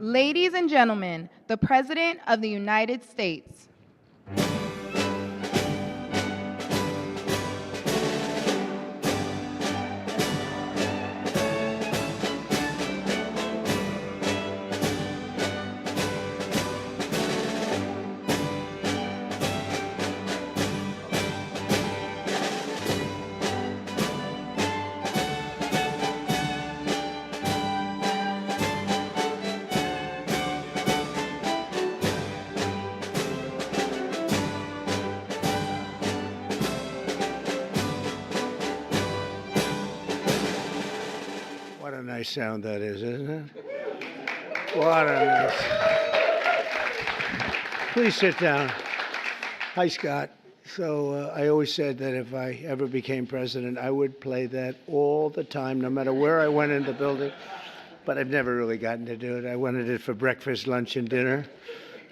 Ladies and gentlemen, the President of the United States. What a nice sound that is, isn't it? What a nice. Please sit down. Hi, Scott. So I always said that if I ever became president, I would play that all the time, no matter where I went in the building. But I've never really gotten to do it. I wanted it for breakfast, lunch, and dinner.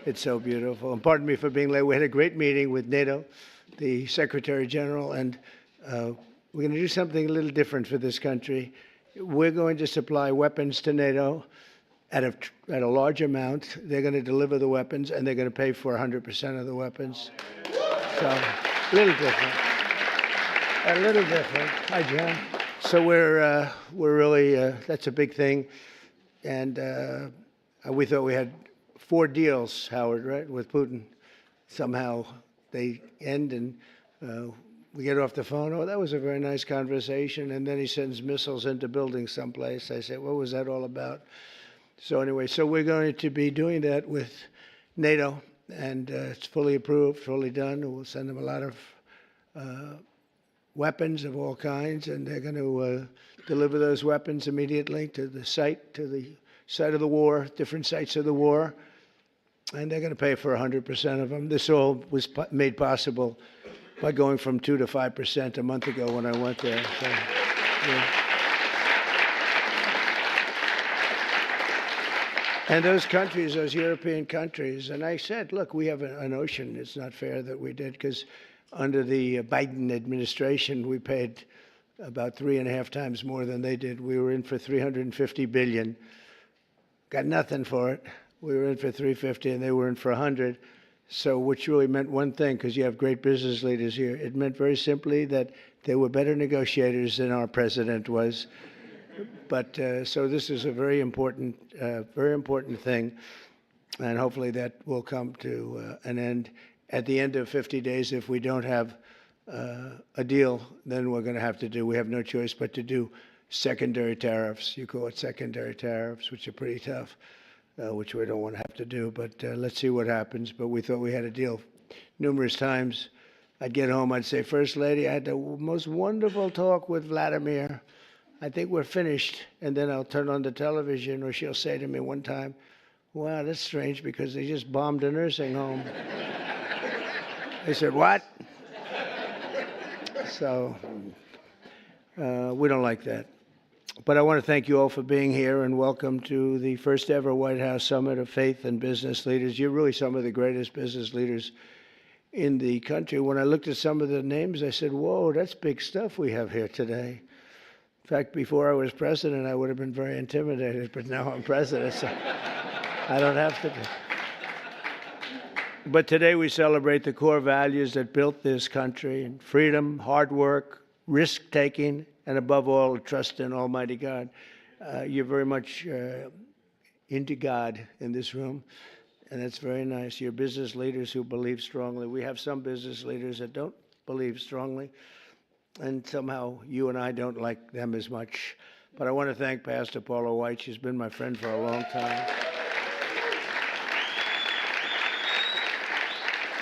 It's so beautiful. And pardon me for being late. We had a great meeting with NATO, the Secretary General, and we're going to do something a little different for this country. We're going to supply weapons to NATO at a large amount. They're going to deliver the weapons, and they're going to pay for 100% of the weapons. So, a little different. A little different. Hi, John. So we're really, that's a big thing. And we thought we had 4 deals, Howard, right, with Putin. Somehow they end, and we get off the phone. Oh, that was a very nice conversation. And then he sends missiles into buildings someplace. I said, what was that all about? So anyway, so we're going to be doing that with NATO, and it's fully approved, fully done. We'll send them a lot of weapons of all kinds, and they're going to deliver those weapons immediately to the site of the war, different sites of the war, and they're going to pay for 100% of them. This all was made possible by going from 2% to 5% a month ago when I went there. So, yeah. And those countries, those European countries, and I said, look, we have an ocean. It's not fair that we did, because under the Biden administration, we paid about 3.5 times more than they did. We were in for $350 billion. Got nothing for it. We were in for $350, and they were in for $100. So, which really meant one thing, because you have great business leaders here. It meant very simply that they were better negotiators than our president was. But so this is a very important thing, and hopefully that will come to an end at the end of 50 days. If we don't have a deal, then we're going to have to do. We have no choice but to do secondary tariffs. You call it secondary tariffs, which are pretty tough. Which we don't want to have to do, but let's see what happens. But we thought we had a deal. Numerous times I'd get home, I'd say, First Lady, I had the most wonderful talk with Vladimir. I think we're finished. And then I'll turn on the television, or she'll say to me one time, wow, that's strange, because they just bombed a nursing home. I said, what? So we don't like that. But I want to thank you all for being here, and welcome to the first ever White House Summit of Faith and Business Leaders. You're really some of the greatest business leaders in the country. When I looked at some of the names, I said, whoa, that's big stuff we have here today. In fact, before I was president, I would have been very intimidated, but now I'm president, so I don't have to be. But today we celebrate the core values that built this country: and freedom, hard work, risk-taking, and above all, trust in Almighty God. You're very much into God in this room, and that's very nice. You're business leaders who believe strongly. We have some business leaders that don't believe strongly, and somehow you and I don't like them as much. But I want to thank Pastor Paula White. She's been my friend for a long time.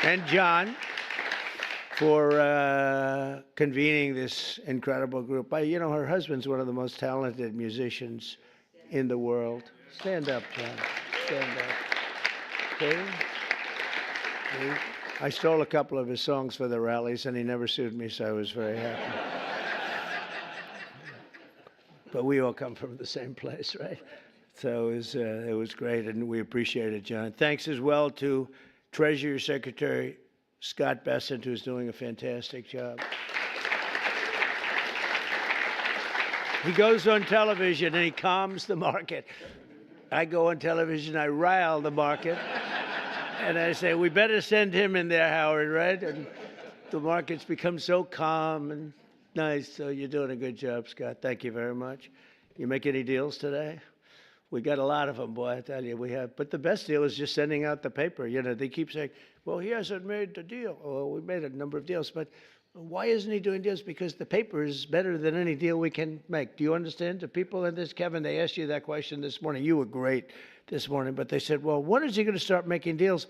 And John, for convening this incredible group. You know, her husband's one of the most talented musicians in the world. Stand up, John. Stand up. Okay? I stole a couple of his songs for the rallies, and he never sued me, so I was very happy. But we all come from the same place, right? So it was great, and we appreciate it, John. Thanks as well to Treasury Secretary Scott Bessent, who's doing a fantastic job. He goes on television and he calms the market. I go on television, I rile the market, and I say, we better send him in there, Howard, right? And the market's become so calm and nice. So you're doing a good job, Scott. Thank you very much. You make any deals today? We got a lot of them, boy, I tell you, we have. But the best deal is just sending out the paper. You know, they keep saying, well, he hasn't made the deal. Well, we made a number of deals, but why isn't he doing deals? Because the paper is better than any deal we can make. Do you understand? The people in this, Kevin, they asked you that question this morning. You were great this morning, but they said, well, when is he going to start making deals?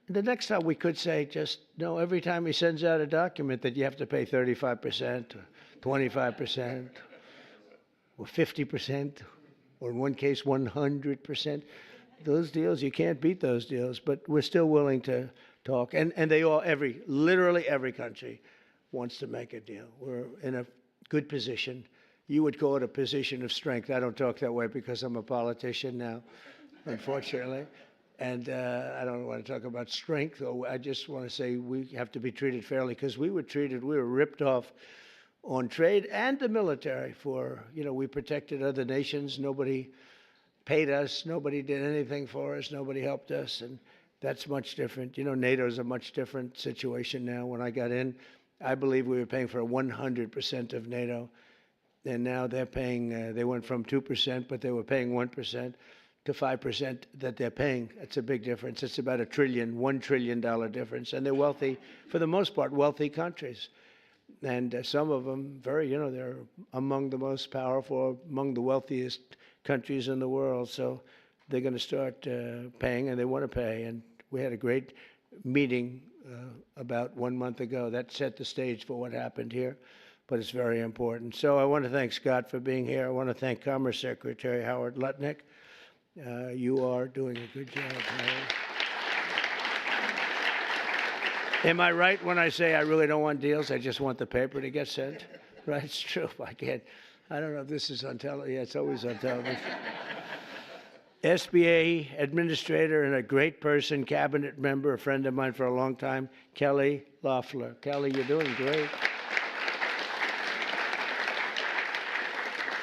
The next time we could say, just, no, every time he sends out a document that you have to pay 35% or 25% or 50%, or in one case, 100%. Those deals, you can't beat those deals, but we're still willing to talk. And they all, literally every country wants to make a deal. We're in a good position. You would call it a position of strength. I don't talk that way because I'm a politician now, unfortunately. And I don't want to talk about strength. I just want to say we have to be treated fairly because we were ripped off on trade and the military for, we protected other nations. Nobody paid us. Nobody did anything for us. Nobody helped us. And that's much different. NATO's a much different situation now. When I got in, I believe we were paying for 100% of NATO. And now they're paying, they went from 2%, but they were paying 1% to 5% that they're paying. That's a big difference. It's about $1 trillion difference. And they're wealthy, for the most part, wealthy countries. And some of them they're among the most powerful, among the wealthiest countries in the world. So they're going to start paying, and they want to pay. And we had a great meeting about 1 month ago. That set the stage for what happened here, but it's very important. So I want to thank Scott for being here. I want to thank Commerce Secretary Howard Lutnick. You are doing a good job, Howard. Am I right when I say I really don't want deals? I just want the paper to get sent? Right? It's true. I don't know if this is on television. Yeah, it's always on television. SBA administrator and a great person, cabinet member, a friend of mine for a long time, Kelly Loeffler. Kelly, you're doing great.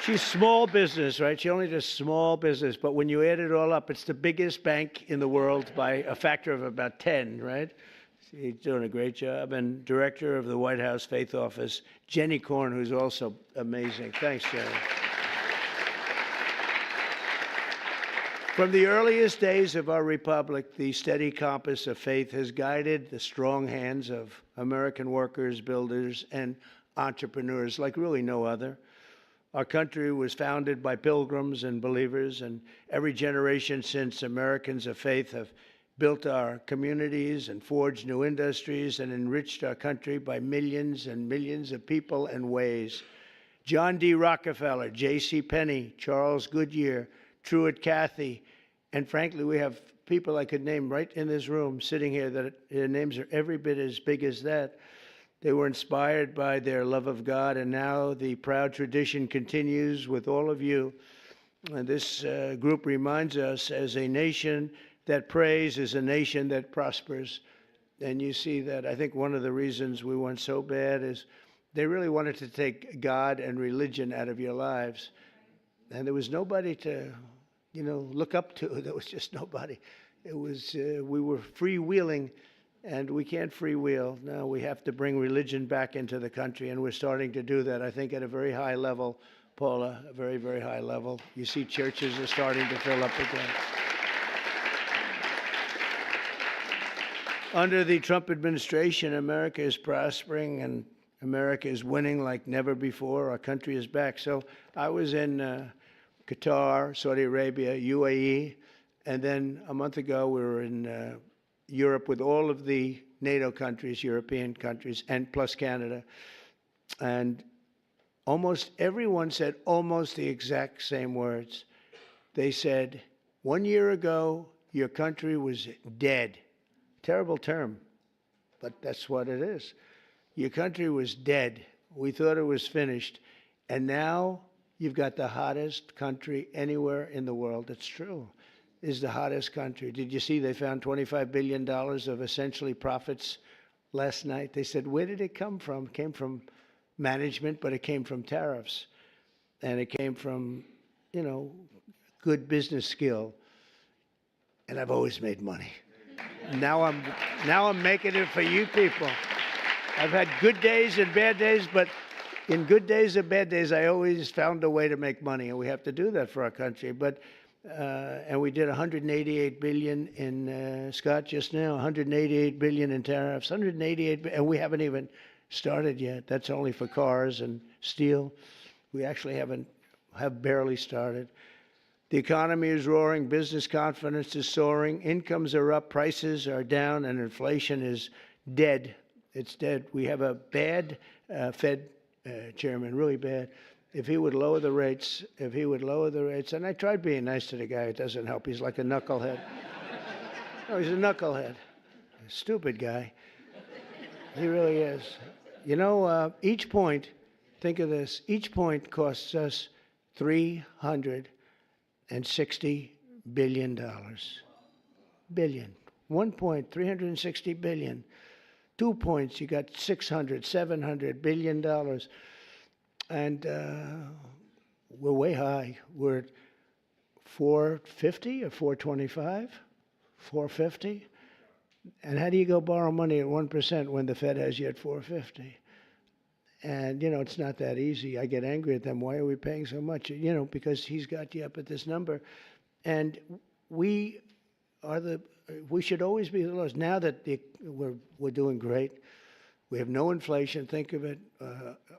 She's small business, right? She only does small business, but when you add it all up, it's the biggest bank in the world by a factor of about 10, right? She's doing a great job. And director of the White House Faith Office, Jenny Korn, who's also amazing. Thanks, Jenny. From the earliest days of our republic, the steady compass of faith has guided the strong hands of American workers, builders, and entrepreneurs like really no other. Our country was founded by pilgrims and believers, and every generation since, Americans of faith have built our communities and forged new industries and enriched our country by millions and millions of people and ways. John D. Rockefeller, J.C. Penney, Charles Goodyear, Truett Cathy, and frankly, we have people I could name right in this room sitting here that their names are every bit as big as that. They were inspired by their love of God, and now the proud tradition continues with all of you. And this group reminds us, as a nation that prays is a nation that prospers. And you see that. I think one of the reasons we went so bad is they really wanted to take God and religion out of your lives. And there was nobody to, look up to. There was just nobody. It was, we were freewheeling, and we can't freewheel. Now we have to bring religion back into the country, and we're starting to do that, I think, at a very high level, Paula, a very, very high level. You see churches are starting to fill up again. Under the Trump administration, America is prospering and America is winning like never before. Our country is back. So I was in Qatar, Saudi Arabia, UAE, and then a month ago we were in Europe with all of the NATO countries, European countries, and plus Canada. And almost everyone said almost the exact same words. They said, 1 year ago, your country was dead. Terrible term, but that's what it is. Your country was dead. We thought it was finished. And now you've got the hottest country anywhere in the world. It's true. Is the hottest country. Did you see they found $25 billion of essentially profits last night? They said, where did it come from? It came from management, but it came from tariffs. And it came from, good business skill, and I've always made money. Now I'm making it for you people. I've had good days and bad days, but in good days and bad days, I always found a way to make money, and we have to do that for our country. But and we did 188 billion in Scott just now, 188 billion in tariffs, 188, and we haven't even started yet. That's only for cars and steel. We actually have barely started. The economy is roaring, business confidence is soaring, incomes are up, prices are down, and inflation is dead. It's dead. We have a bad Fed chairman, really bad. If he would lower the rates, and I tried being nice to the guy, it doesn't help. He's like a knucklehead. No, he's a knucklehead. A stupid guy. He really is. You know, each point, think of this, each point costs us $360 billion. Billion. 1 point, $360 billion. 2 points, you got $700 billion. And we're way high. We're at 450 or 425, 450. And how do you go borrow money at 1% when the Fed has you at 450? And, you know, it's not that easy. I get angry at them. Why are we paying so much? You know, because he's got you up at this number. And we should always be the lowest. Now that we're doing great, we have no inflation. Think of it.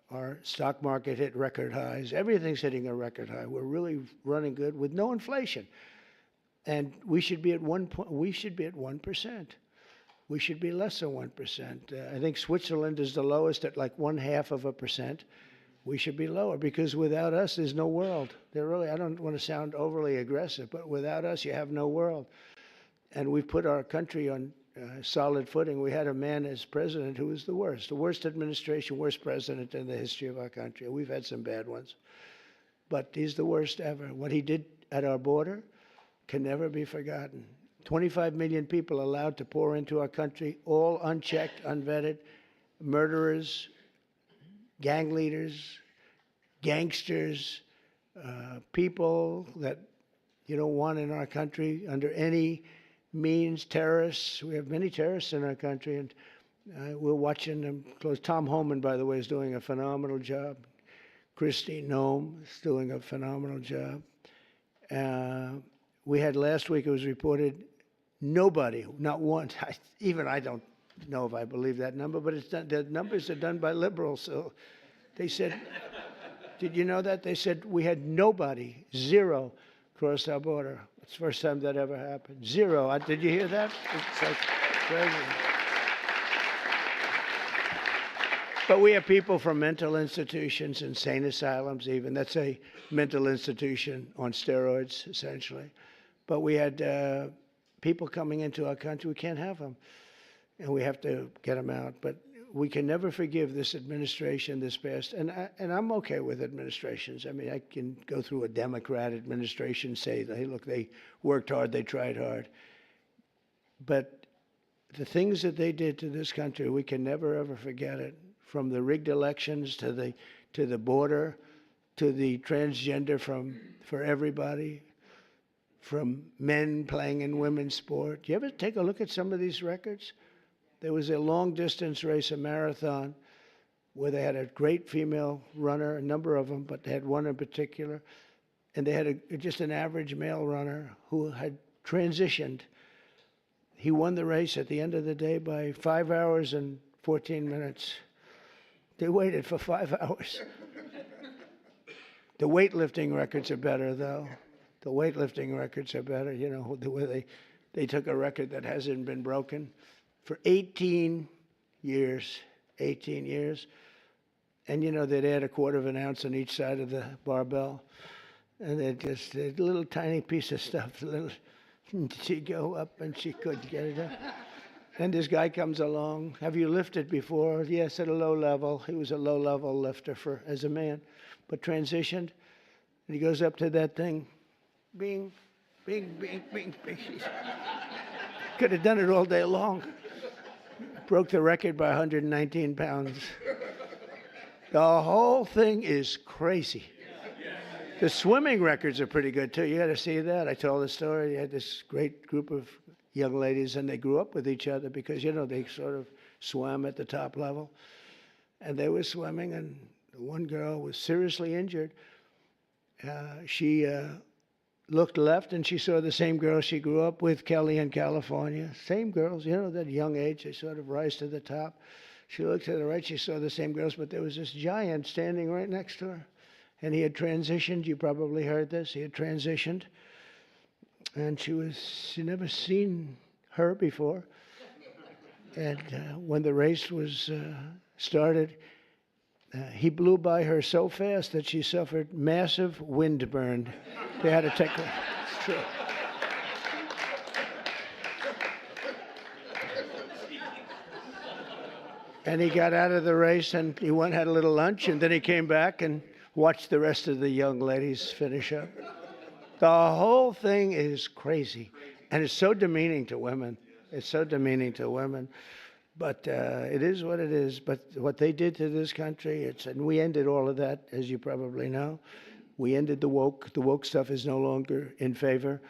Our stock market hit record highs. Everything's hitting a record high. We're really running good with no inflation. And we should be at 1%. We should be less than 1%. I think Switzerland is the lowest at like 0.5%. We should be lower because without us, there's no world. I don't want to sound overly aggressive, but without us, you have no world. And we've put our country on solid footing. We had a man as president who was the worst administration, worst president in the history of our country. We've had some bad ones, but he's the worst ever. What he did at our border can never be forgotten. 25 million people allowed to pour into our country, all unchecked, unvetted, murderers, gang leaders, gangsters, people that you don't want in our country under any means, terrorists. We have many terrorists in our country, and we're watching them close. Tom Homan, by the way, is doing a phenomenal job. Christine Noem is doing a phenomenal job. We had last week, it was reported, nobody, not one, even I don't know if I believe that number, but it's done, the numbers are done by liberals. So they said, did you know that? They said we had nobody, zero, cross our border. It's the first time that ever happened. Zero. Did you hear that? It's like crazy. But we have people from mental institutions, insane asylums even. That's a mental institution on steroids, essentially. But we had people coming into our country. We can't have them. And we have to get them out. But we can never forgive this administration, this past. And I'm okay with administrations. I mean, I can go through a Democrat administration, say, hey, look, they worked hard, they tried hard. But the things that they did to this country, we can never, ever forget it. From the rigged elections to the border, to the transgender for everybody, from men playing in women's sport. Do you ever take a look at some of these records? There was a long-distance race, a marathon, where they had a great female runner, a number of them, but they had one in particular, and they had just an average male runner who had transitioned. He won the race at the end of the day by 5 hours and 14 minutes. They waited for 5 hours. The weightlifting records are better, though. The weightlifting records are better. You know, the way they took a record that hasn't been broken for 18 years. 18 years. And, you know, they'd add a quarter of an ounce on each side of the barbell. And they'd just, a little tiny piece of stuff. She'd go up and she couldn't get it up. And this guy comes along. Have you lifted before? Yes, at a low level. He was a low-level lifter as a man, but transitioned. And he goes up to that thing. Bing, bing, bing, bing, bing. Could have done it all day long. Broke the record by 119 pounds. The whole thing is crazy. The swimming records are pretty good, too. You got to see that. I told the story. You had this great group of young ladies, and they grew up with each other because, you know, they sort of swam at the top level. And they were swimming, and one girl was seriously injured. She looked left, and she saw the same girl she grew up with, Kelly, in California. Same girls, you know, that young age, they sort of rise to the top. She looked to the right, she saw the same girls, but there was this giant standing right next to her. And he had transitioned. You probably heard this. He had transitioned. And she'd never seen her before. And when the race was started, he blew by her so fast that she suffered massive windburn. They had to take her. It's true. And he got out of the race, and he went and had a little lunch, and then he came back and watched the rest of the young ladies finish up. The whole thing is crazy, and it's so demeaning to women. It's so demeaning to women. But it is what it is. But what they did to this country, and we ended all of that, as you probably know. We ended the woke. The woke stuff is no longer in favor.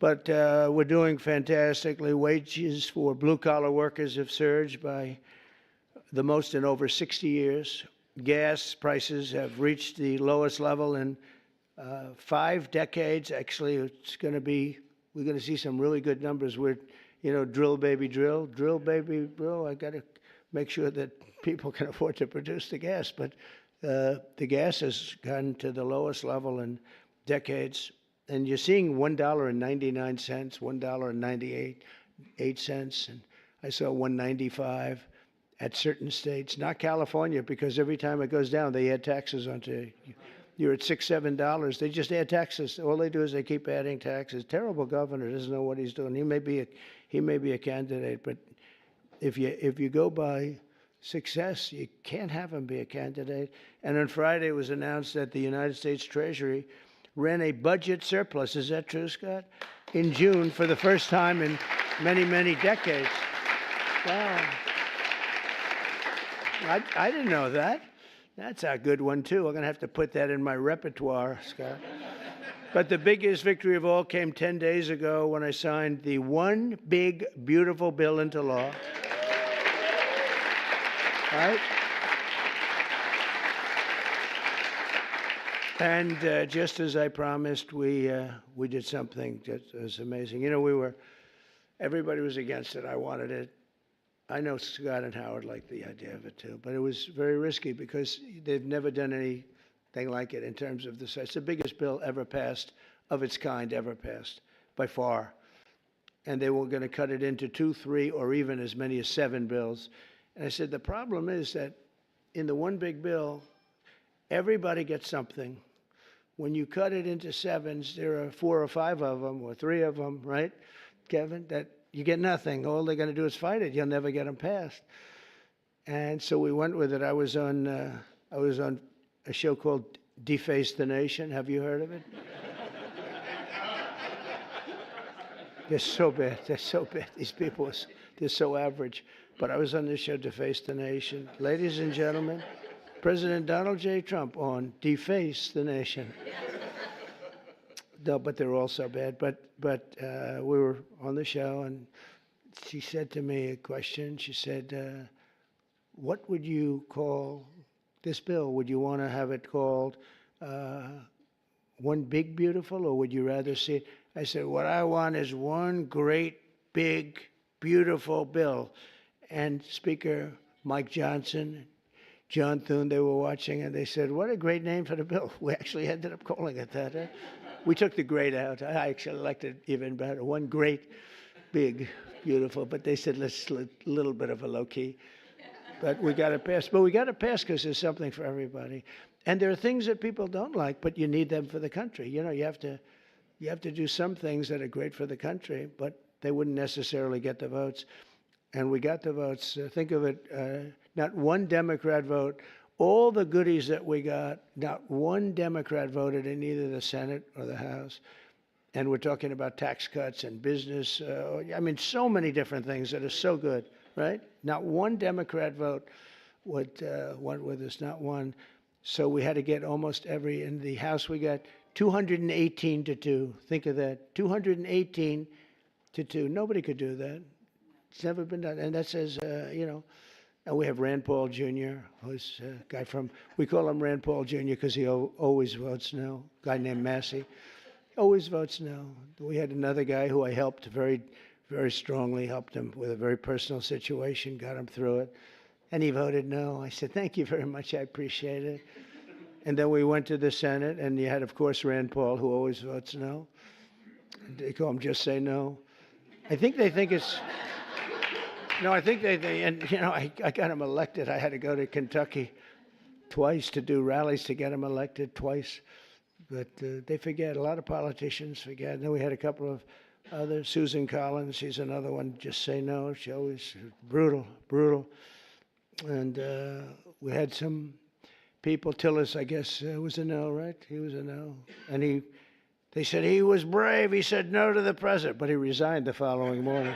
But we're doing fantastically. Wages for blue-collar workers have surged by the most in over 60 years. Gas prices have reached the lowest level in 5 decades. Actually, we're going to see some really good numbers. Drill, baby, drill. Drill, baby, drill. I got to make sure that people can afford to produce the gas. But the gas has gone to the lowest level in decades. And you're seeing $1.99, $1.98, and I saw $1.95 at certain states. Not California, because every time it goes down, they add taxes onto it. You're at $6, $7. They just add taxes. All they do is they keep adding taxes. Terrible governor, doesn't know what he's doing. He may be a candidate, but if you go by success, you can't have him be a candidate. And on Friday, it was announced that the United States Treasury ran a budget surplus. Is that true, Scott? In June, for the first time in many, many decades. Wow. I didn't know that. That's a good one, too. I'm going to have to put that in my repertoire, Scott. But the biggest victory of all came 10 days ago when I signed the One Big Beautiful Bill into law. Right? And just as I promised, we did something that was amazing. You know, everybody was against it. I wanted it. I know Scott and Howard liked the idea of it, too. But it was very risky because they've never done anything like it in terms of the size. It's the biggest bill ever passed, of its kind ever passed, by far. And they were going to cut it into 2, 3, or even as many as 7 bills. And I said, the problem is that in the one big bill, everybody gets something. When you cut it into 7s, there are 4 or 5 of them, or 3 of them, right, Kevin, that you get nothing. All they're going to do is fight it. You'll never get them passed. And so we went with it. I was on a show called Deface the Nation. Have you heard of it? They're so bad. They're so bad. These people, they're so average. But I was on this show, Deface the Nation. Ladies and gentlemen, President Donald J. Trump on Deface the Nation. No, but they're all so bad. But we were on the show, and she said to me a question. She said, what would you call this bill? Would you want to have it called One Big Beautiful, or would you rather see it? I said, what I want is one great, big, beautiful bill. And Speaker Mike Johnson, John Thune, they were watching, and they said, what a great name for the bill. We actually ended up calling it that. We took the great out. I actually liked it even better. One great, big, beautiful. But they said, let's a little bit of a low key. But we got to pass. But we got to pass because there's something for everybody. And there are things that people don't like, but you need them for the country. You know, you have to do some things that are great for the country, but they wouldn't necessarily get the votes. And we got the votes. Think of it, not one Democrat vote. All the goodies that we got, not one Democrat voted in either the Senate or the House. And we're talking about tax cuts and business. I mean, so many different things that are so good, right? Not one Democrat vote went with us, not one. So we had to get almost every, in the House we got 218 to 2. Think of that, 218 to 2. Nobody could do that. It's never been done. And that says, you know, and we have Rand Paul Jr., who's a guy from, we call him Rand Paul Jr. because he always votes no. A guy named Massey, always votes no. We had another guy who I helped very, very strongly, helped him with a very personal situation, got him through it. And he voted no. I said, thank you very much, I appreciate it. And then we went to the Senate, and you had, of course, Rand Paul, who always votes no. They call him Just Say No. I think they think it's, no, I think they and you know, I got him elected. I had to go to Kentucky twice to do rallies to get him elected twice. But they forget, a lot of politicians forget. And then we had a couple of others. Susan Collins, she's another one, Just Say No. She always, brutal. And we had some people, Tillis, I guess, was a no, right? He was a no. And they said he was brave. He said no to the president, but he resigned the following morning.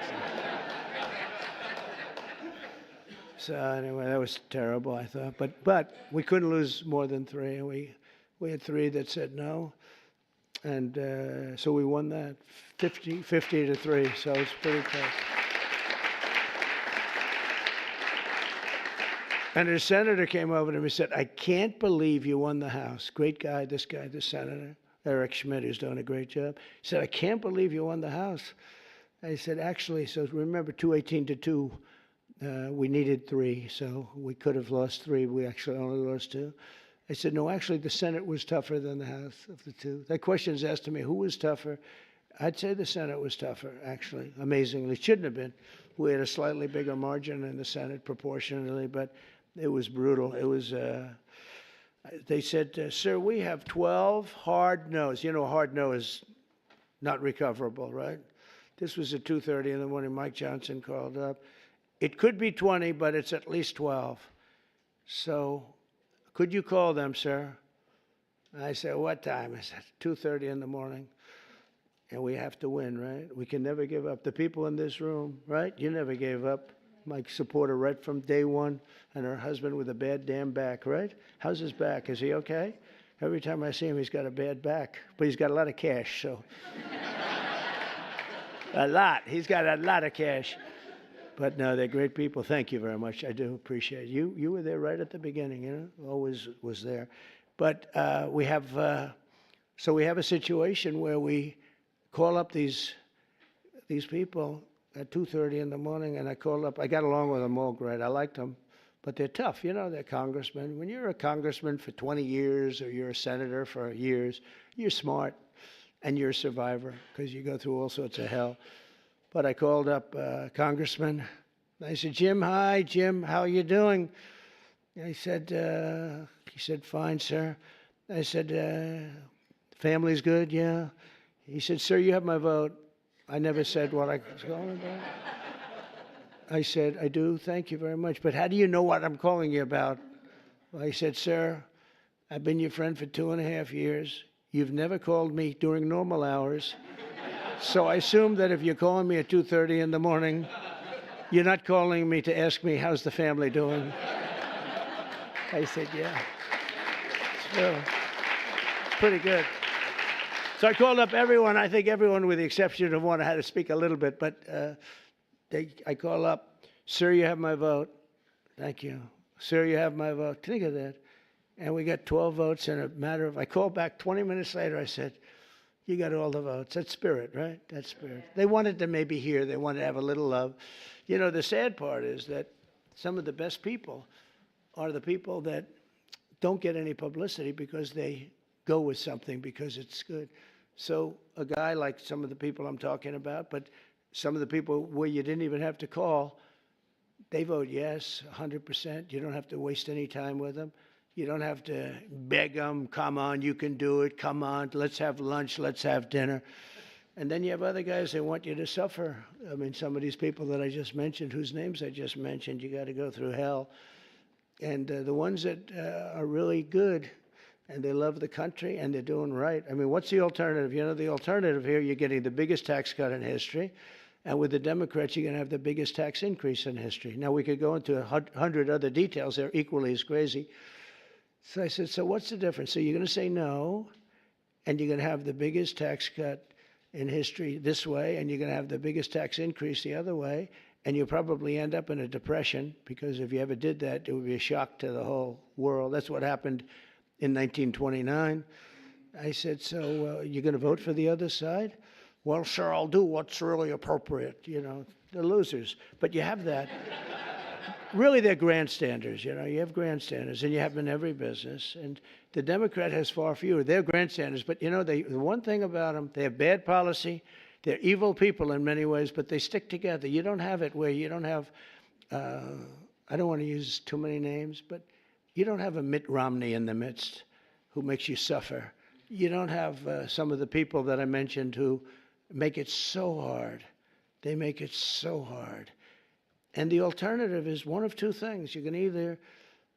So anyway, that was terrible, I thought. But we couldn't lose more than 3. And we had 3 that said no. And so we won that 50 to 3. So it's pretty close. And a senator came over to me and said, I can't believe you won the House. Great guy, this senator, Eric Schmidt, who's doing a great job. He said, I can't believe you won the House. I said, actually, so remember 218 to 2, we needed 3, so we could have lost 3. We actually only lost 2. I said, no, actually, the Senate was tougher than the House of the 2. That question is asked to me, who was tougher? I'd say the Senate was tougher, actually, amazingly. It shouldn't have been. We had a slightly bigger margin in the Senate proportionally, but it was brutal. It was, they said, sir, we have 12 hard no's. You know, hard no is not recoverable, right? This was at 2:30 in the morning. Mike Johnson called up. It could be 20, but it's at least 12. So could you call them, sir? And I said, what time? I said, 2:30 in the morning. And we have to win, right? We can never give up. The people in this room, right? You never gave up. Mike supporter right from day one, and her husband with a bad damn back, right? How's his back? Is he okay? Every time I see him, he's got a bad back, but he's got a lot of cash, so. A lot. He's got a lot of cash. But no, they're great people. Thank you very much. I do appreciate you. You were there right at the beginning, you know, always was there. But we have a situation where we call up these people at 2:30 in the morning, and I called up. I got along with them all great. I liked them, but they're tough. You know, they're congressmen. When you're a congressman for 20 years or you're a senator for years, you're smart and you're a survivor because you go through all sorts of hell. But I called up Congressman. I said, Jim, hi, Jim, how are you doing? And he said, fine, sir. I said, family's good, yeah. He said, sir, you have my vote. I never said what I was calling about. I said, I do, thank you very much. But how do you know what I'm calling you about? Well, he said, sir, I've been your friend for 2.5 years. You've never called me during normal hours. So I assume that if you're calling me at 2:30 in the morning, you're not calling me to ask me, how's the family doing? I said, yeah. So, pretty good. So I called up everyone. I think everyone with the exception of one had to speak a little bit, but I call up, sir, you have my vote. Thank you. Sir, you have my vote. Think of that. And we got 12 votes in a matter of, I called back 20 minutes later. I said, you got all the votes. That's spirit, right? That's spirit. They wanted to maybe hear. They wanted to have a little love. You know, the sad part is that some of the best people are the people that don't get any publicity because they go with something because it's good. So a guy like some of the people I'm talking about, but some of the people where you didn't even have to call, they vote yes, 100%. You don't have to waste any time with them. You don't have to beg them, come on, you can do it, come on, let's have lunch, let's have dinner. And then you have other guys that want you to suffer. I mean, some of these people that I just mentioned, whose names I just mentioned, you got to go through hell. And the ones that are really good, and they love the country, and they're doing right. I mean, what's the alternative? You know, the alternative here, you're getting the biggest tax cut in history, and with the Democrats, you're going to have the biggest tax increase in history. Now, we could go into 100 other details. They're equally as crazy. So I said, so what's the difference? So you're going to say no, and you're going to have the biggest tax cut in history this way, and you're going to have the biggest tax increase the other way, and you'll probably end up in a depression, because if you ever did that, it would be a shock to the whole world. That's what happened in 1929. I said, so you're going to vote for the other side? Well, sir, I'll do what's really appropriate. You know, the losers. But you have that. Really, they're grandstanders. You know, you have grandstanders, and you have them in every business. And the Democrat has far fewer. They're grandstanders, but you know, the one thing about them, they have bad policy. They're evil people in many ways, but they stick together. You don't have it where you don't have, I don't want to use too many names, but you don't have a Mitt Romney in the midst who makes you suffer. You don't have some of the people that I mentioned who make it so hard. They make it so hard. And the alternative is one of two things. You can either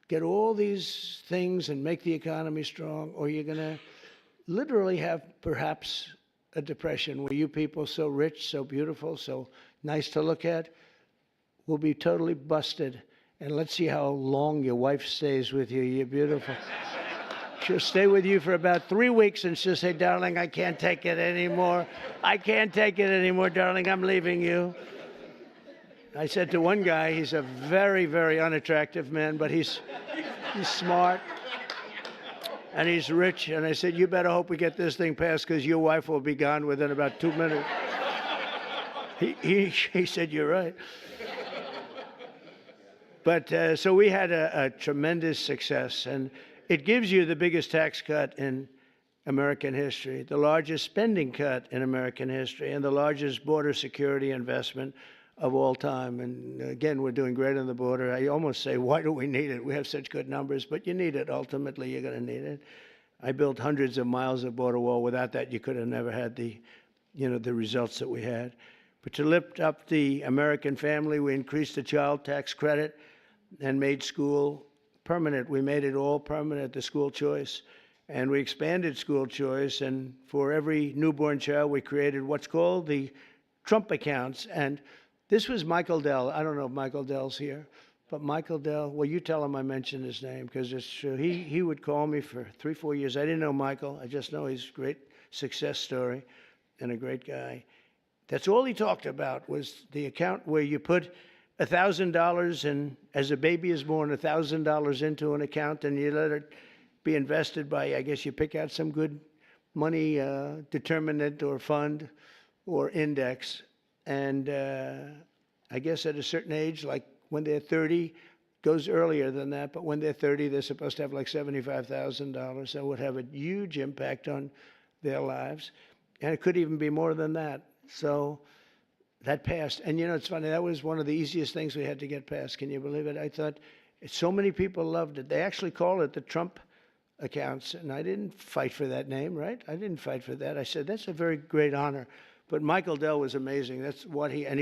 get all these things and make the economy strong, or you're going to literally have perhaps a depression where you people so rich, so beautiful, so nice to look at, will be totally busted. And let's see how long your wife stays with you. You're beautiful. She'll stay with you for about 3 weeks, and she'll say, darling, I can't take it anymore. I can't take it anymore, darling. I'm leaving you. I said to one guy, he's a very, very unattractive man, but he's smart, and he's rich. And I said, you better hope we get this thing passed, because your wife will be gone within about 2 minutes. He said, you're right. But so we had a tremendous success, and it gives you the biggest tax cut in American history, the largest spending cut in American history, and the largest border security investment of all time. And again, we're doing great on the border. I almost say, why do we need it? We have such good numbers, but you need it. Ultimately, you're going to need it. I built hundreds of miles of border wall. Without that, you could have never had the results that we had. But to lift up the American family, we increased the child tax credit and made school permanent. We made it all permanent, the school choice. And we expanded school choice. And for every newborn child, we created what's called the Trump accounts. And this was Michael Dell. I don't know if Michael Dell's here, but Michael Dell, well, you tell him I mentioned his name, because it's true. He would call me for 3-4 years. I didn't know Michael. I just know he's a great success story and a great guy. That's all he talked about, was the account where you put $1,000, and as a baby is born, $1,000 into an account, and you let it be invested by, I guess you pick out some good money determinant or fund or index. And I guess at a certain age, like when they're 30, goes earlier than that, but when they're 30, they're supposed to have like $75,000. So it would have a huge impact on their lives. And it could even be more than that. So that passed. And, you know, it's funny, that was one of the easiest things we had to get passed. Can you believe it? I thought, so many people loved it. They actually call it the Trump accounts. And I didn't fight for that name, right? I didn't fight for that. I said, that's a very great honor. But Michael Dell was amazing. That's what he said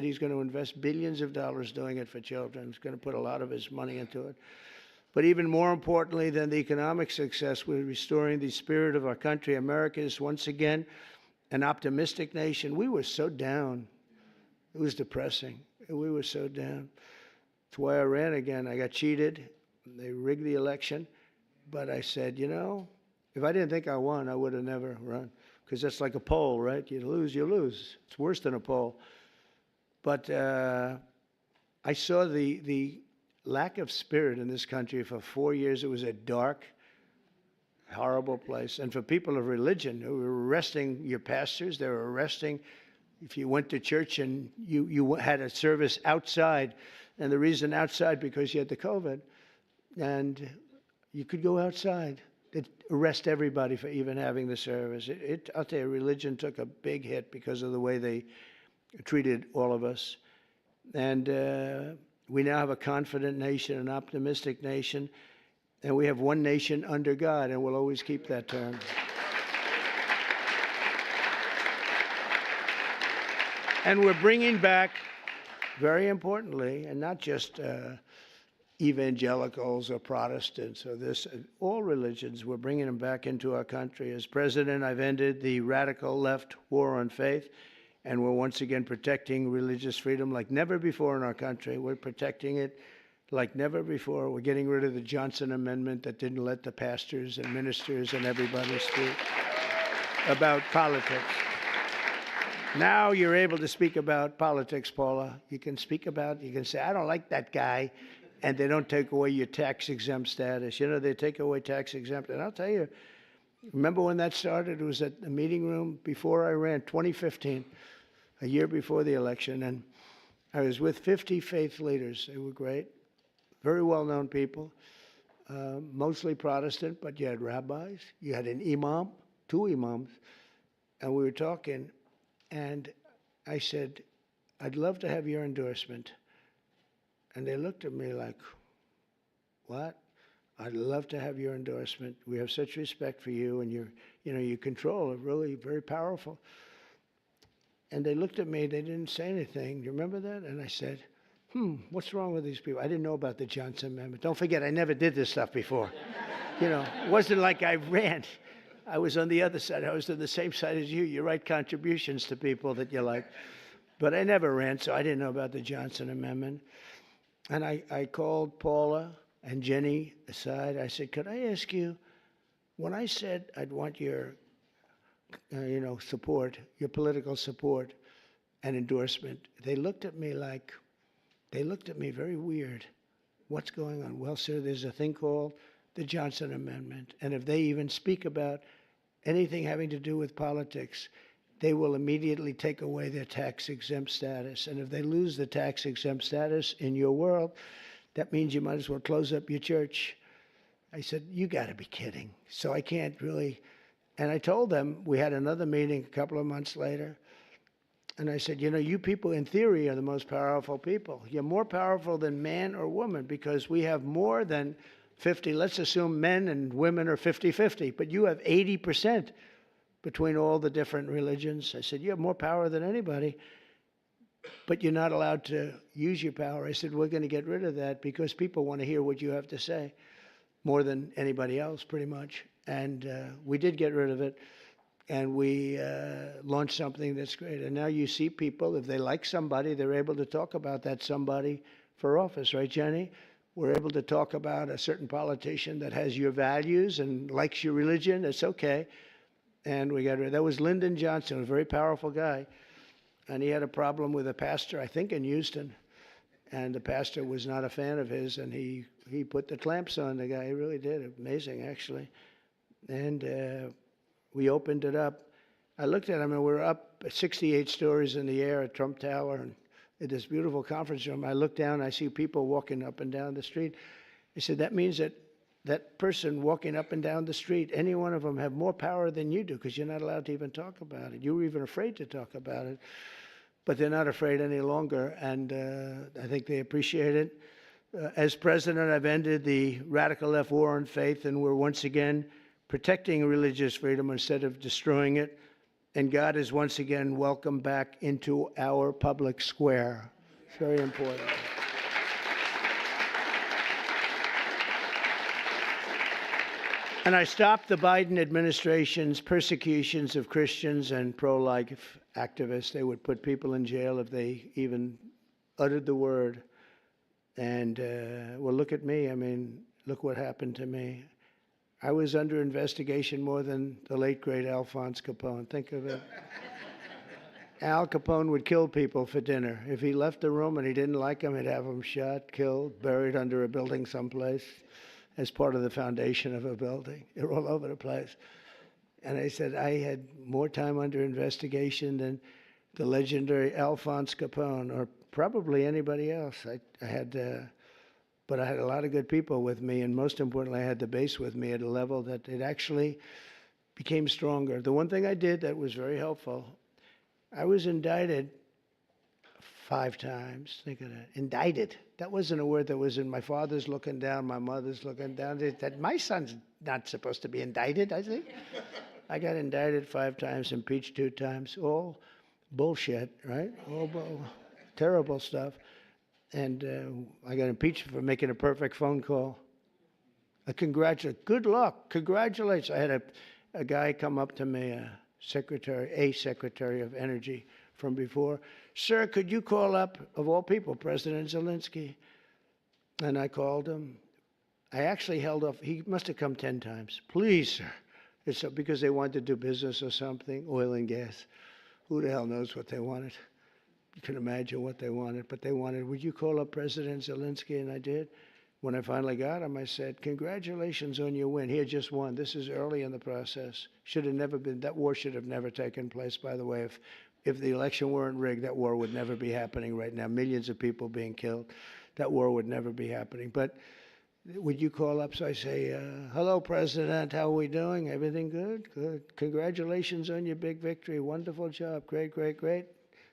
he's going to invest billions of dollars doing it for children. He's going to put a lot of his money into it. But even more importantly than the economic success, we're restoring the spirit of our country. America is once again an optimistic nation. We were so down. It was depressing. We were so down. That's why I ran again. I got cheated. They rigged the election. But I said, you know, if I didn't think I won, I would have never run. Because that's like a poll, right? You lose, you lose. It's worse than a poll. But I saw the lack of spirit in this country. For 4 years, it was a dark, horrible place. And for people of religion who were arresting your pastors, they were arresting if you went to church and you had a service outside. And the reason outside, because you had the COVID. And you could go outside. They'd arrest everybody for even having the service. I'll tell you, religion took a big hit because of the way they treated all of us. And we now have a confident nation, an optimistic nation, and we have one nation under God, and we'll always keep that term. And we're bringing back, very importantly, and not just evangelicals or Protestants or all religions, we're bringing them back into our country. As president, I've ended the radical left war on faith, and we're once again protecting religious freedom like never before in our country. We're protecting it, like never before. We're getting rid of the Johnson Amendment that didn't let the pastors and ministers and everybody speak about politics. Now you're able to speak about politics, Paula. You can say, I don't like that guy, and they don't take away your tax-exempt status. You know, they take away tax-exempt. And I'll tell you, remember when that started? It was at the meeting room before I ran, 2015, a year before the election. And I was with 50 faith leaders. They were great, very well-known people, mostly Protestant, but you had rabbis, you had an imam, 2 imams, and we were talking. And I said, I'd love to have your endorsement. And they looked at me like, what? I'd love to have your endorsement. We have such respect for you, and you control it, really very powerful. And they looked at me, they didn't say anything. Do you remember that? And I said, what's wrong with these people? I didn't know about the Johnson Amendment. Don't forget, I never did this stuff before. It wasn't like I ran. I was on the other side. I was on the same side as you. You write contributions to people that you like. But I never ran, so I didn't know about the Johnson Amendment. And I called Paula and Jenny aside. I said, could I ask you, when I said I'd want your, support, your political support and endorsement, they looked at me very weird. What's going on? Well, sir, there's a thing called the Johnson Amendment. And if they even speak about anything having to do with politics, they will immediately take away their tax-exempt status. And if they lose the tax-exempt status in your world, that means you might as well close up your church. I said, you got to be kidding. So I can't really. And I told them, we had another meeting a couple of months later. And I said, you people in theory are the most powerful people. You're more powerful than man or woman because we have more than 50. Let's assume men and women are 50-50, but you have 80% between all the different religions. I said, you have more power than anybody, but you're not allowed to use your power. I said, we're going to get rid of that because people want to hear what you have to say more than anybody else, pretty much. And we did get rid of it, and we launched something that's great. And now you see people, if they like somebody, they're able to talk about that somebody for office, right, Jenny? We're able to talk about a certain politician that has your values and likes your religion. It's okay. And we got rid of that. Was Lyndon Johnson, a very powerful guy. And he had a problem with a pastor, I think in Houston. And the pastor was not a fan of his, and he put the clamps on the guy. He really did. Amazing, actually. And we opened it up. I looked at him, and we're up 68 stories in the air at Trump Tower, and at this beautiful conference room. I look down, I see people walking up and down the street. I said, that means that person walking up and down the street, any one of them have more power than you do because you're not allowed to even talk about it. You were even afraid to talk about it, but they're not afraid any longer, and I think they appreciate it. As president, I've ended the radical left war on faith, and we're once again protecting religious freedom instead of destroying it. And God is once again welcomed back into our public square. It's very important. And I stopped the Biden administration's persecutions of Christians and pro-life activists. They would put people in jail if they even uttered the word. And, well, look at me. I mean, look what happened to me. I was under investigation more than the late, great Alphonse Capone. Think of it. Al Capone would kill people for dinner. If he left the room and he didn't like them, he'd have them shot, killed, buried under a building someplace as part of the foundation of a building. They're all over the place. And I said, I had more time under investigation than the legendary Alphonse Capone, or probably anybody else. But I had a lot of good people with me, and most importantly, I had the base with me at a level that it actually became stronger. The one thing I did that was very helpful, I was indicted 5 times. Think of that. Indicted. That wasn't a word that was in my father's looking down, my mother's looking down. That my son's not supposed to be indicted, I think. I got indicted 5 times, impeached 2 times. All bullshit, right? All terrible stuff. And I got impeached for making a perfect phone call. Good luck, congratulations. I had a guy come up to me, a secretary of energy from before. Sir, could you call up, of all people, President Zelensky? And I called him. I actually held off. He must have come 10 times. Please, sir. It's because they wanted to do business or something, oil and gas. Who the hell knows what they wanted? You can imagine what they wanted. But they wanted, would you call up President Zelensky? And I did. When I finally got him, I said, congratulations on your win. He had just won. This is early in the process. Should have never been, that war should have never taken place, by the way. If the election weren't rigged, that war would never be happening right now. Millions of people being killed. That war would never be happening. But would you call up? So I say, hello, President. How are we doing? Everything good? Good. Congratulations on your big victory. Wonderful job. Great, great, great.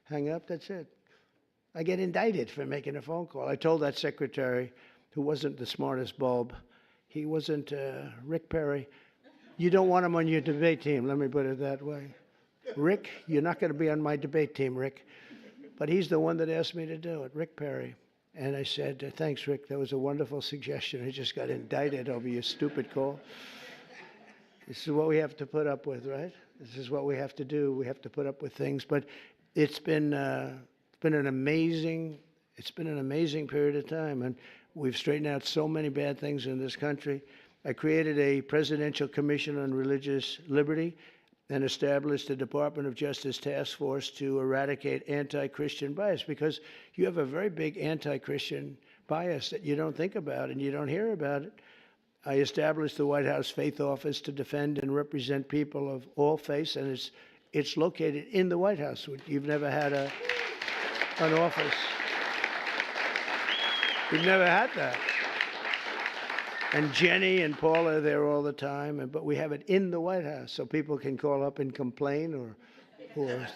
Hang up. That's it. I get indicted for making a phone call. I told that secretary, who wasn't the smartest bulb, he wasn't Rick Perry. You don't want him on your debate team, let me put it that way. Rick, you're not going to be on my debate team, Rick. But he's the one that asked me to do it, Rick Perry. And I said, thanks, Rick. That was a wonderful suggestion. I just got indicted over your stupid call. This is what we have to put up with, right? This is what we have to do. We have to put up with things. But it's been an amazing period of time, and we've straightened out so many bad things in this country. I created a Presidential Commission on Religious Liberty and established a Department of Justice task force to eradicate anti-Christian bias, because you have a very big anti-Christian bias that you don't think about and you don't hear about it. I established the White House Faith Office to defend and represent people of all faiths, and it's located in the White House. You've never had an office. We've never had that. And Jenny and Paul are there all the time, but we have it in the White House, so people can call up and complain, or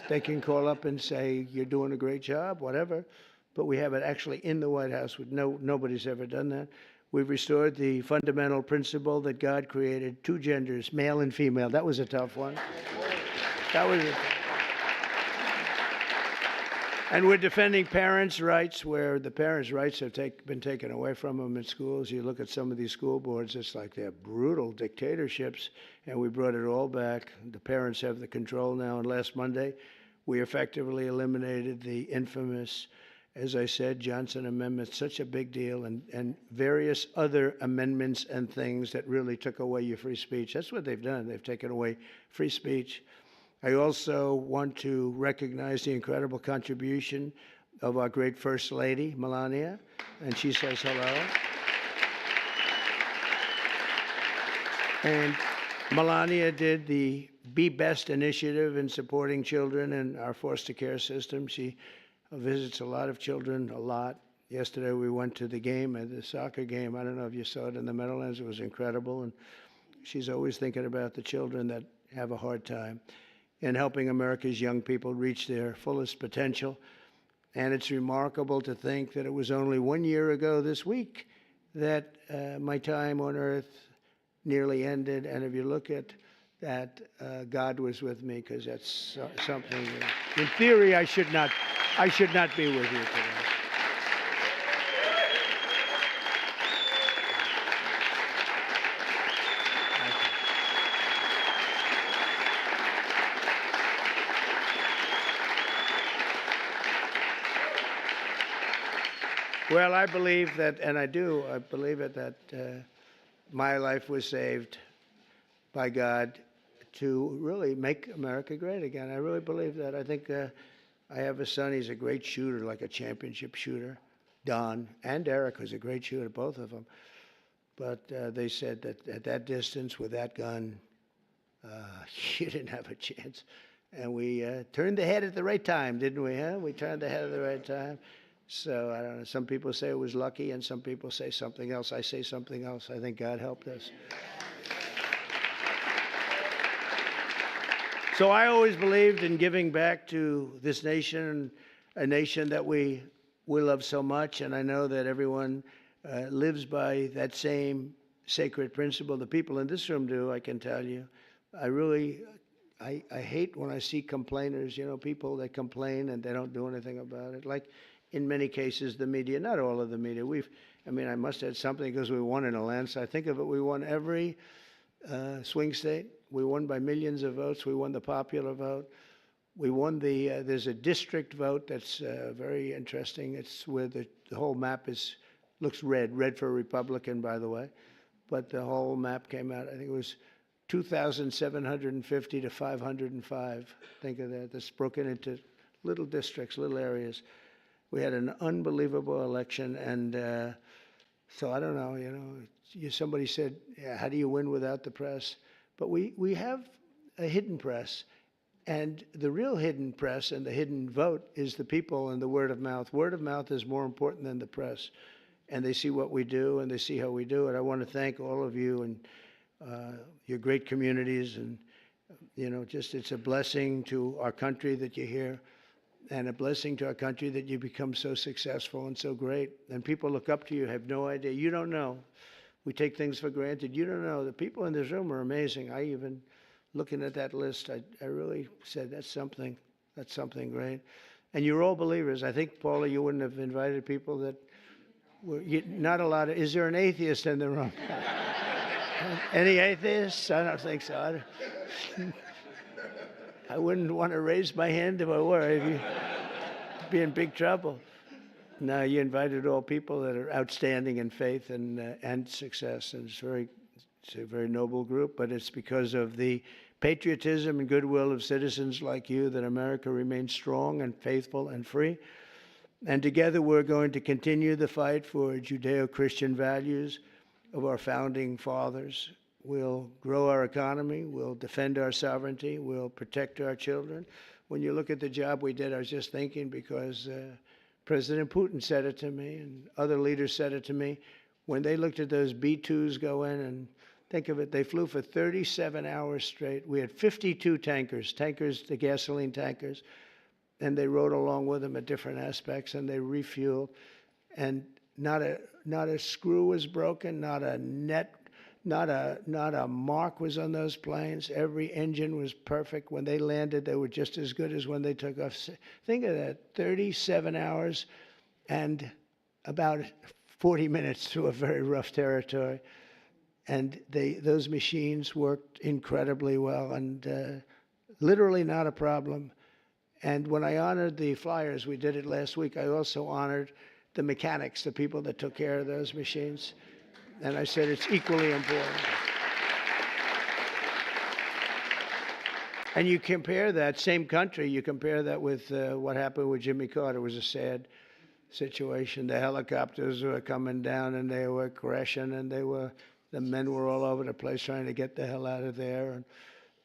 they can call up and say, you're doing a great job, whatever. But we have it actually in the White House. Nobody's ever done that. We've restored the fundamental principle that God created two genders, male and female. That was a tough one. And we're defending parents' rights, where the parents' rights have been taken away from them in schools. You look at some of these school boards, it's like they're brutal dictatorships, and we brought it all back. The parents have the control now, and last Monday, we effectively eliminated the infamous, as I said, Johnson Amendment, such a big deal, and various other amendments and things that really took away your free speech. That's what they've done. They've taken away free speech. I also want to recognize the incredible contribution of our great First Lady, Melania, and she says hello. And Melania did the Be Best initiative in supporting children in our foster care system. She visits a lot of children, a lot. Yesterday we went to the game, the soccer game. I don't know if you saw it in the Meadowlands. It was incredible. And she's always thinking about the children that have a hard time in helping America's young people reach their fullest potential. And it's remarkable to think that it was only 1 year ago this week that my time on earth nearly ended. And if you look at that, God was with me, because that's something that, in theory, I should not be with you today. Well, I believe that, and I believe it, that my life was saved by God to really make America great again. I really believe that. I think I have a son. He's a great shooter, like a championship shooter. Don and Eric was a great shooter, both of them. But they said that at that distance with that gun, you didn't have a chance. And we turned the head at the right time, didn't we? Huh? We turned the head at the right time. So I don't know. Some people say it was lucky, and some people say something else. I say something else. I think God helped us. So I always believed in giving back to this nation, a nation that we love so much, and I know that everyone lives by that same sacred principle. The people in this room do, I can tell you. I hate when I see complainers, people that complain and they don't do anything about it. Like in many cases, the media, not all of the media. I must add something because we won in a landslide. Think of it, we won every swing state. We won by millions of votes. We won the popular vote. We won there's a district vote that's very interesting. It's where the whole map is Looks red for Republican, by the way. But the whole map came out, I think it was 2,750 to 505. Think of that. That's broken into little districts, little areas. We had an unbelievable election, and so I don't know, somebody said, yeah, how do you win without the press? But we have a hidden press, and the real hidden press and the hidden vote is the people and the word of mouth. Word of mouth is more important than the press, and they see what we do, and they see how we do it. I want to thank all of you and your great communities, and just it's a blessing to our country that you're here, and a blessing to our country that you become so successful and so great. And people look up to you, have no idea. You don't know. We take things for granted. You don't know. The people in this room are amazing. I even, looking at that list, I really said, that's something great. And you're all believers. I think, Paula, you wouldn't have invited people that were, not a lot of, is there an atheist in the room? Any atheists? I don't think so. I wouldn't want to raise my hand if I were. I'd be in big trouble. No, you invited all people that are outstanding in faith and success, and it's a very noble group. But it's because of the patriotism and goodwill of citizens like you that America remains strong and faithful and free. And together we're going to continue the fight for Judeo-Christian values of our founding fathers. We'll grow our economy, we'll defend our sovereignty, we'll protect our children. When you look at the job we did, I was just thinking, because President Putin said it to me, and other leaders said it to me, when they looked at those B-2s go in, and think of it, they flew for 37 hours straight. We had 52 tankers, the gasoline tankers, and they rode along with them at different aspects, and they refueled, and not a screw was broken, not a mark was on those planes. Every engine was perfect. When they landed, they were just as good as when they took off. Think of that, 37 hours and about 40 minutes through a very rough territory. And those machines worked incredibly well, and literally not a problem. And when I honored the flyers, we did it last week, I also honored the mechanics, the people that took care of those machines. And I said it's equally important. And you compare that, same country, you compare that with what happened with Jimmy Carter. It was a sad situation. The helicopters were coming down and they were crashing, and the men were all over the place trying to get the hell out of there. And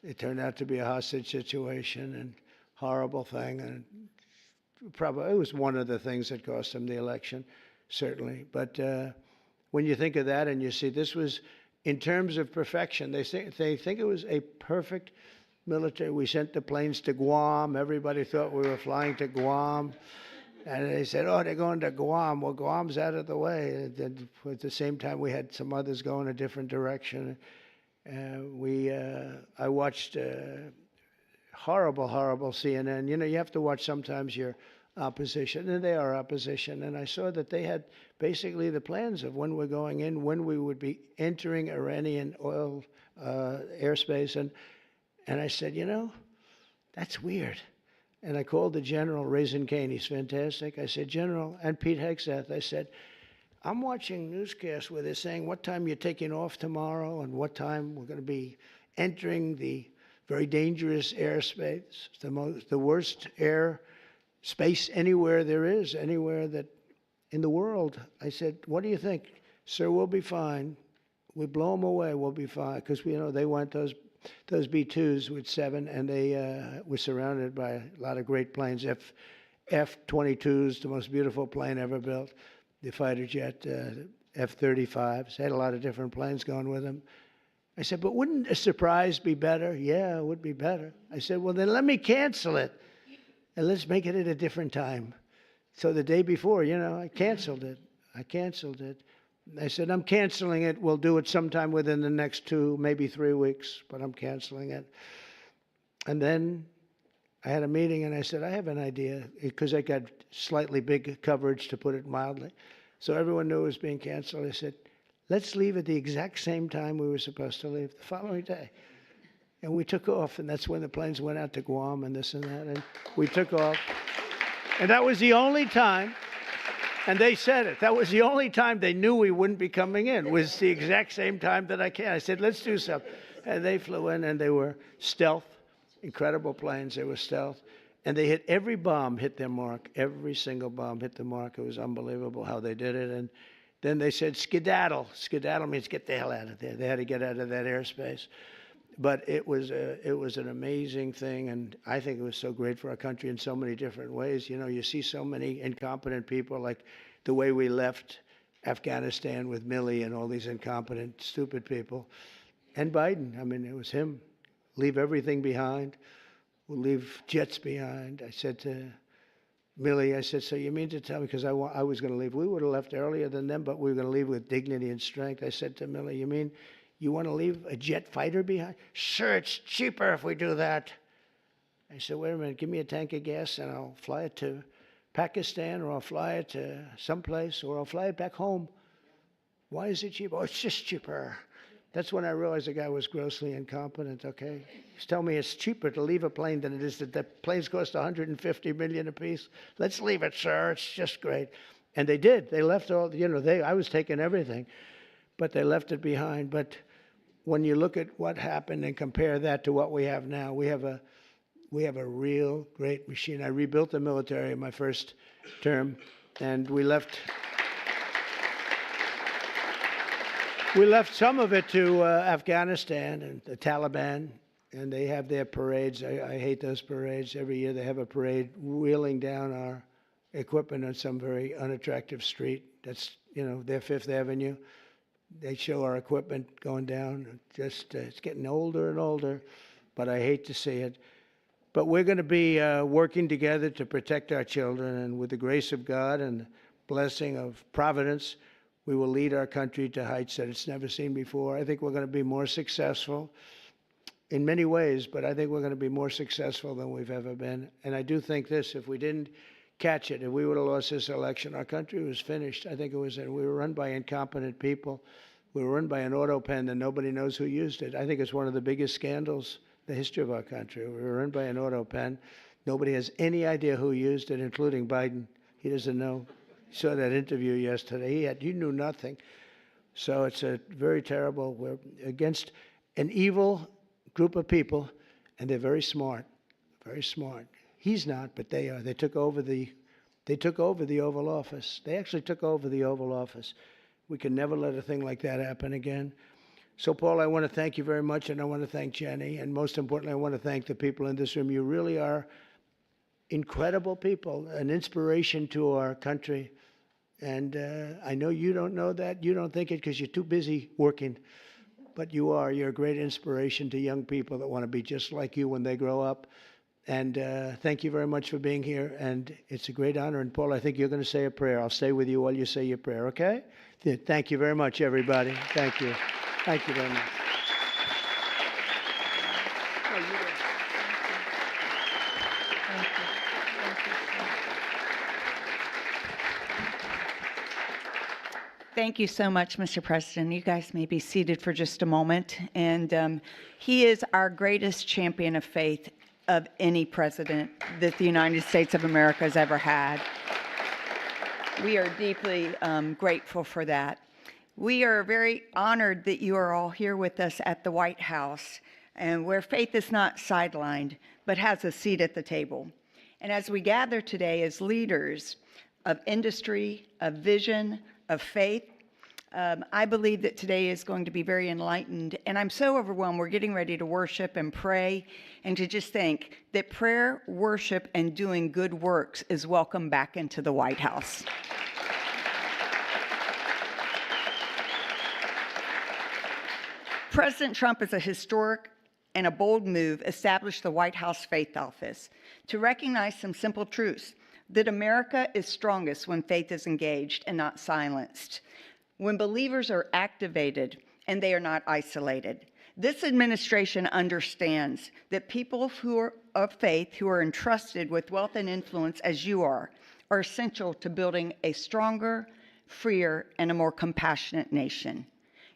it turned out to be a hostage situation, and horrible thing. And probably it was one of the things that cost him the election, certainly. But when you think of that and you see this was, in terms of perfection, they think it was a perfect military. We sent the planes to Guam. Everybody thought we were flying to Guam. And they said, oh, they're going to Guam. Well, Guam's out of the way. And at the same time, we had some others go in a different direction. I watched horrible CNN. You have to watch sometimes your opposition, and they are opposition. And I saw that they had basically the plans of when we're going in, when we would be entering Iranian oil airspace. And I said, that's weird. And I called the general, Raisin Kane, he's fantastic. I said, General, and Pete Hegseth, I said, I'm watching newscasts where they're saying what time you're taking off tomorrow and what time we're going to be entering the very dangerous airspace, the worst air space anywhere there is, anywhere that in the world. I said, what do you think? Sir, we'll be fine. We blow them away, we'll be fine. Because they went those B-2s with 7, and they were surrounded by a lot of great planes. F-22s, the most beautiful plane ever built. The fighter jet, F-35s, had a lot of different planes going with them. I said, but wouldn't a surprise be better? Yeah, it would be better. I said, well, then let me cancel it, and let's make it at a different time. So the day before, I canceled it. I said, I'm canceling it. We'll do it sometime within the next 2, maybe 3 weeks, but I'm canceling it. And then I had a meeting, and I said, I have an idea, because I got slightly big coverage, to put it mildly. So everyone knew it was being canceled. I said, let's leave at the exact same time we were supposed to leave, the following day. And we took off, and that's when the planes went out to Guam and this and that, and we took off. And that was the only time And they said it. That was the only time they knew we wouldn't be coming in, was the exact same time that I came. I said, let's do something. And they flew in, and they were stealth, incredible planes. They were stealth. And they hit every bomb, hit their mark. Every single bomb hit the mark. It was unbelievable how they did it. And then they said, skedaddle. Skedaddle means get the hell out of there. They had to get out of that airspace. But it was an amazing thing, and I think it was so great for our country in so many different ways. You know, you see so many incompetent people, like the way we left Afghanistan with Milley and all these incompetent, stupid people. And Biden, I mean, it was him. Leave everything behind. We'll leave jets behind. I said to Milley, I said, so you mean to tell me, because I was going to leave. We would have left earlier than them, but we were going to leave with dignity and strength. I said to Milley, you mean you want to leave a jet fighter behind? Sure, it's cheaper if we do that. I said, wait a minute, give me a tank of gas and I'll fly it to Pakistan, or I'll fly it to someplace, or I'll fly it back home. Why is it cheaper? Oh, it's just cheaper. That's when I realized the guy was grossly incompetent, okay? He's telling me it's cheaper to leave a plane than it is that the planes cost $150 million apiece. Let's leave it, sir. It's just great. And they did. They left all, you know, I was taking everything, but they left it behind. But when you look at what happened and compare that to what we have now, we have a real great machine. I rebuilt the military in my first term, and we left some of it to Afghanistan and the Taliban, and they have their parades. I hate those parades. Every year they have a parade wheeling down our equipment on some very unattractive street. That's, you know, their Fifth Avenue. They show our equipment going down. Just it's getting older and older, but I hate to see it. But we're going to be working together to protect our children, and with the grace of God and the blessing of Providence, we will lead our country to heights that it's never seen before. I think we're going to be more successful in many ways, but I think we're going to be more successful than we've ever been. And I do think this, if we didn't catch it, if we would have lost this election, our country was finished. I think it was, we were run by incompetent people. We were run by an auto pen that nobody knows who used it. I think it's one of the biggest scandals in the history of our country. We were run by an auto pen. Nobody has any idea who used it, including Biden. He doesn't know. He saw that interview yesterday. He knew nothing. So it's a very terrible, we're against an evil group of people, and they're very smart, very smart. He's not, but they are. They took over the Oval Office. They actually took over the Oval Office. We can never let a thing like that happen again. So, Paul, I want to thank you very much, and I want to thank Jenny, and most importantly, I want to thank the people in this room. You really are incredible people, an inspiration to our country. And I know you don't know that. You don't think it because you're too busy working. But you are. You're a great inspiration to young people that want to be just like you when they grow up. And thank you very much for being here. And it's a great honor. And, Paul, I think you're going to say a prayer. I'll stay with you while you say your prayer, okay? Thank you very much, everybody. Thank you. Thank you very much. Thank you so much, Mr. President. You guys may be seated for just a moment. And he is our greatest champion of faith of any president that the United States of America has ever had. We are deeply grateful for that. We are very honored that you are all here with us at the White House, and where faith is not sidelined, but has a seat at the table. And as we gather today as leaders of industry, of vision, of faith, I believe that today is going to be very enlightened, and I'm so overwhelmed. We're getting ready to worship and pray, and to just think that prayer, worship, and doing good works is welcome back into the White House. President Trump, is a historic and a bold move, established the White House Faith Office to recognize some simple truths: that America is strongest when faith is engaged and not silenced, when believers are activated and they are not isolated. This administration understands that people who are of faith, who are entrusted with wealth and influence as you are essential to building a stronger, freer, and a more compassionate nation.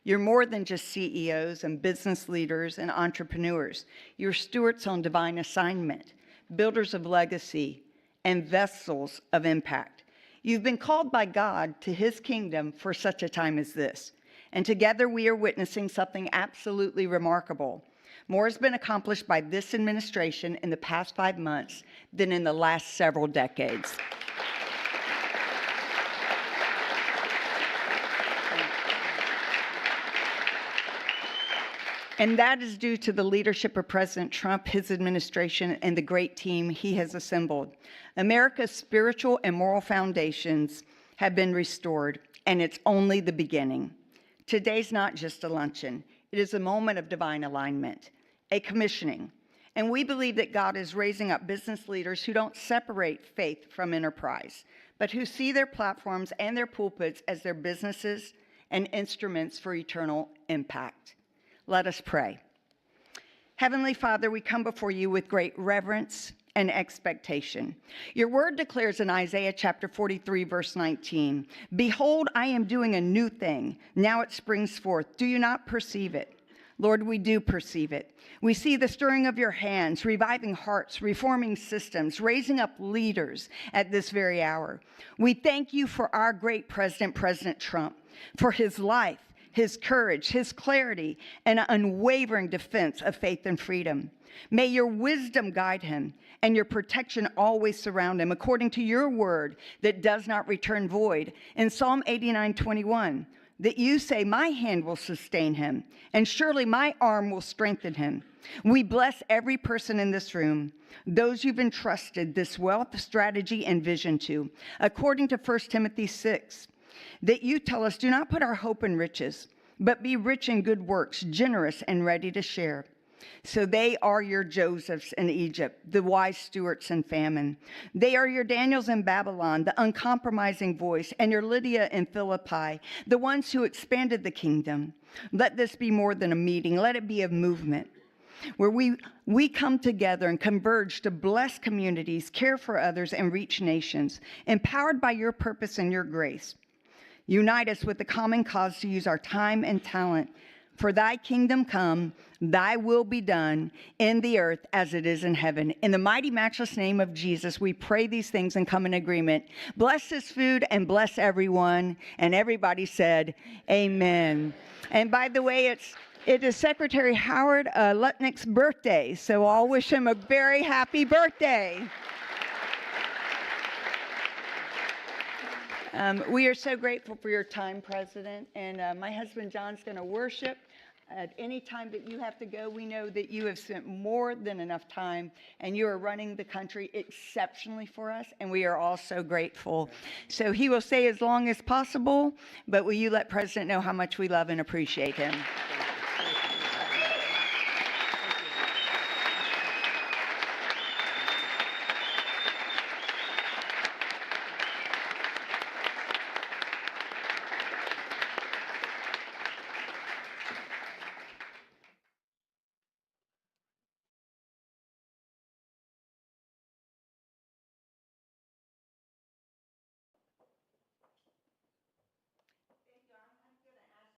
You're more than just CEOs and business leaders and entrepreneurs. You're stewards on divine assignment, builders of legacy, and vessels of impact. You've been called by God to his kingdom for such a time as this. And together we are witnessing something absolutely remarkable. More has been accomplished by this administration in the past 5 months than in the last several decades. And that is due to the leadership of President Trump, his administration, and the great team he has assembled. America's spiritual and moral foundations have been restored, and it's only the beginning. Today's not just a luncheon. It is a moment of divine alignment, a commissioning. And we believe that God is raising up business leaders who don't separate faith from enterprise, but who see their platforms and their pulpits as their businesses and instruments for eternal impact. Let us pray. Heavenly Father, we come before you with great reverence and expectation. Your word declares in Isaiah chapter 43, verse 19, "Behold, I am doing a new thing. Now it springs forth. Do you not perceive it?" Lord, we do perceive it. We see the stirring of your hands, reviving hearts, reforming systems, raising up leaders at this very hour. We thank you for our great president, President Trump, for his life, his courage, his clarity, and unwavering defense of faith and freedom. May your wisdom guide him and your protection always surround him, according to your word that does not return void. In Psalm 89:21, that you say, "My hand will sustain him, and surely my arm will strengthen him." We bless every person in this room, those you've entrusted this wealth, strategy, and vision to, according to 1 Timothy 6. That you tell us, do not put our hope in riches, but be rich in good works, generous and ready to share. So they are your Josephs in Egypt, the wise stewards in famine. They are your Daniels in Babylon, the uncompromising voice, and your Lydia in Philippi, the ones who expanded the kingdom. Let this be more than a meeting. Let it be a movement where we come together and converge to bless communities, care for others, and reach nations, empowered by your purpose and your grace. Unite us with the common cause to use our time and talent. For thy kingdom come, thy will be done in the earth as it is in heaven. In the mighty, matchless name of Jesus, we pray these things and come in agreement. Bless this food and bless everyone. And everybody said, amen. And by the way, it is Secretary Howard Lutnick's birthday, so I'll wish him a very happy birthday. We are so grateful for your time, President, and my husband John's going to worship. At any time that you have to go, we know that you have spent more than enough time, and you are running the country exceptionally for us, and we are all so grateful. So he will stay as long as possible, but will you let President know how much we love and appreciate him?